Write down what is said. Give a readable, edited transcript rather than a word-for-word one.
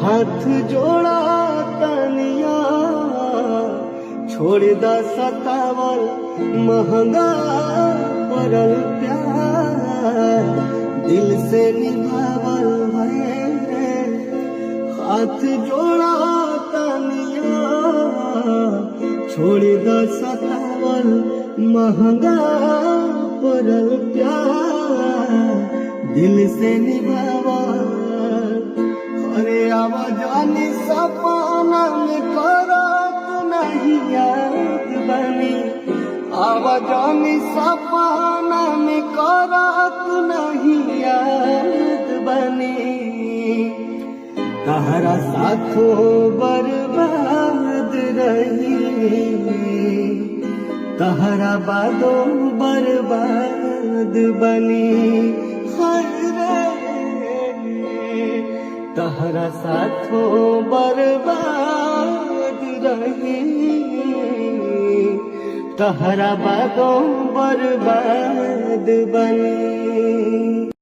हाथ जोड़ा तनिया छोड़ द सतावल महंगा पड़ल प्यार दिल से निभावल है। हाथ जोड़ा तनिया छोड़ द सतावल महंगा पड़ल प्यार दिल से निभावल। अरे आवाजानी सपना में करत नहीं याद बनी, आवाजानी सपना में करत नहीं याद बनी। तहरा साथों बर्बाद रही, तहरा बादों बर्बाद बनी। तहरा साथों बर्बाद रही, तहरा बादों बर्बाद बनी।